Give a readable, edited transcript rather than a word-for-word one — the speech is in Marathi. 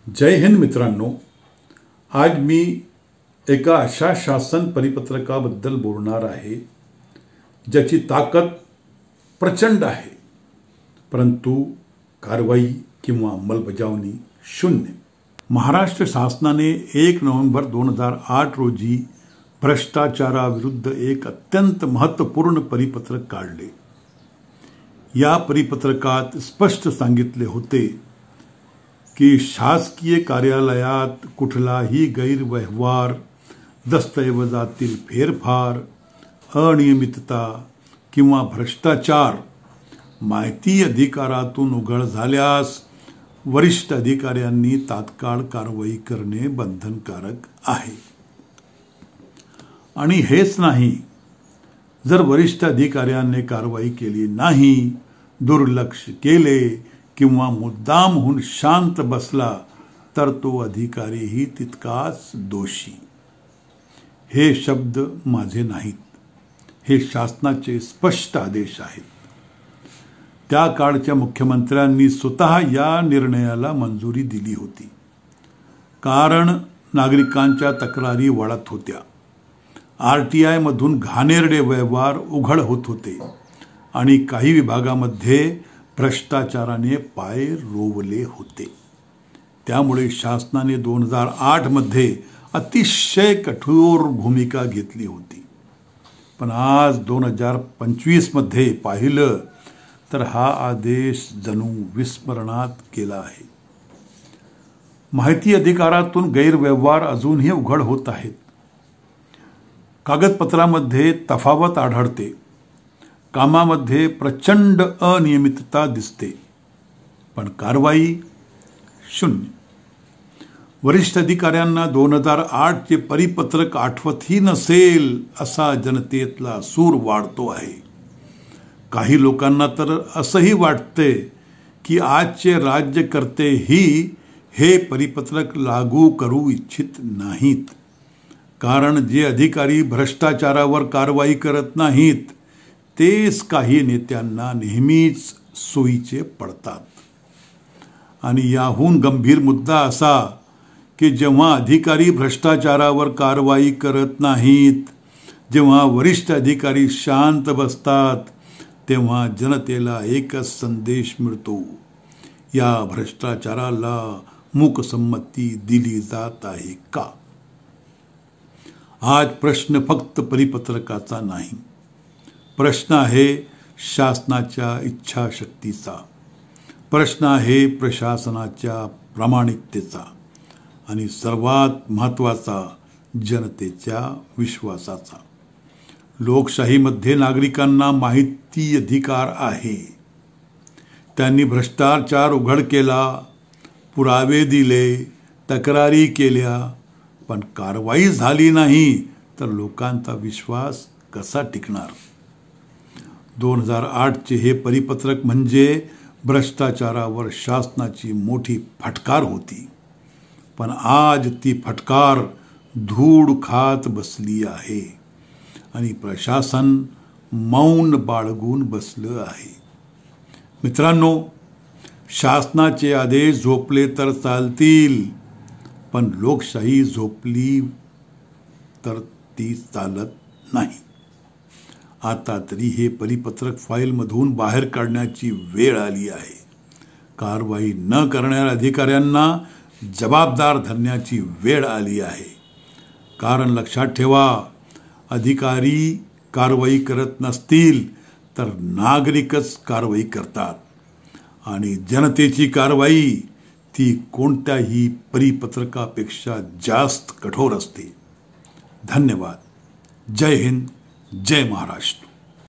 जय हिंद मित्रांनो, आज मी एका अशा शासन परिपत्रकाबद्दल बोलणार आहे ज्याची ताकद प्रचंड आहे, परंतु कारवाई किंवा अंमलबजावणी शून्य। महाराष्ट्र शासनाने 1 नोव्हेंबर 2008 रोजी भ्रष्टाचाराविरुद्ध एक अत्यंत महत्त्वपूर्ण परिपत्रक काढले। या परिपत्रकात स्पष्ट सांगितले होते की शासकीय कार्यालयात कुठलाही गैरव्यवहार, दस्तऐवजातील फेरफार, अनियमितता किंवा भ्रष्टाचार माहिती अधिकारातून उघड झाल्यास वरिष्ठ अधिकाऱ्यांनी तात्काळ कारवाई करणे बंधनकारक आहे। आणि हेच नाही, जर वरिष्ठ अधिकाऱ्यांनी कारवाई केली नाही, दुर्लक्ष केले किंवा मुद्दामहून शांत बसला तर तो अधिकारीही तितकाच दोषी। हे शब्द माझे नाहीत, हे शासनाचे स्पष्ट आदेश आहेत। त्या काळच्या मुख्यमंत्र्यांनी स्वतः या निर्णयाला मंजुरी दिली होती, कारण नागरिकांच्या तक्रारी वाढत होत्या। RTI मधून घाणेरडे व्यवहार उघड होत होते आणि काही विभागामध्ये भ्रष्टाचाराने पाय रोवले होते। त्यामुळे शासनाने 2008 मध्ये अतिशय कठोर भूमिका घेतली होती। पण आज 2025 मध्ये पाहिलं तर हा आदेश जणू विस्मरणात गेला आहे। माहिती अधिकारातून गैरव्यवहार अजूनही उघड होत आहेत। कागदपत्रामध्ये तफावत आढळते, कामामध्ये प्रचंड अनियमितता दिसते, पण कारवाई शून्य। वरिष्ठ अधिकाऱ्यांना 2008 चे परिपत्रक आठवतही नसेल असा जनतेतला सूर वाढतो आहे। काही लोकांना तर असंही वाटते की आजचे राज्यकर्तेही हे परिपत्रक लागू करू इच्छित नाहीत, कारण जे अधिकारी भ्रष्टाचारावर कारवाई करत नाहीत तेच काही नेत्यांना नेहमीच सोयीचे पडतात। आणि याहून गंभीर मुद्दा असा की जेव्हा अधिकारी भ्रष्टाचारावर कारवाई करत नाहीत, जेव्हा वरिष्ठ अधिकारी शांत बसतात, तेव्हा जनतेला एकच संदेश मिळतो, या भ्रष्टाचाराला मूकसंमती दिली जात आहे का? आज प्रश्न फक्त परिपत्रकाचा नाही, प्रश्न आहे शासनाच्या इच्छाशक्तीचा, प्रश्न आहे प्रशासनाच्या प्रामाणिकतेचा आणि सर्वात महत्त्वाचा जनतेच्या विश्वासाचा। लोकशाहीमध्ये नागरिकांना माहिती अधिकार आहे। त्यांनी भ्रष्टाचार उघड केला, पुरावे दिले, तक्रारी केल्या, पण कारवाई झाली नाही तर लोकांचा विश्वास कसा टिकणार? 2008 चे हे परिपत्रक म्हणजे भ्रष्टाचारावर शासनाची मोठी फटकार होती, पण आज ती फटकार धूळ खात बसली आहे आणि प्रशासन मौन बाळगून बसलं आहे। मित्रांनो, शासनाचे आदेश झोपले तर चालतील, पण लोकशाही झोपली तर ती चालत नाही। आता तरी हे परिपत्रक फाईलमधून बाहेर काढण्याची वेळ आली आहे। कारवाई न करणाऱ्या अधिकाऱ्यांना जबाबदार धरण्याची वेळ आली आहे, कारण लक्षात ठेवा, अधिकारी कारवाई करत नसतील तर नागरिकच कारवाई करतात आणि जनतेची कारवाई ती कोणत्याही परिपत्रकापेक्षा जास्त कठोर असते। धन्यवाद। जय हिंद, जय महाराष्ट्र।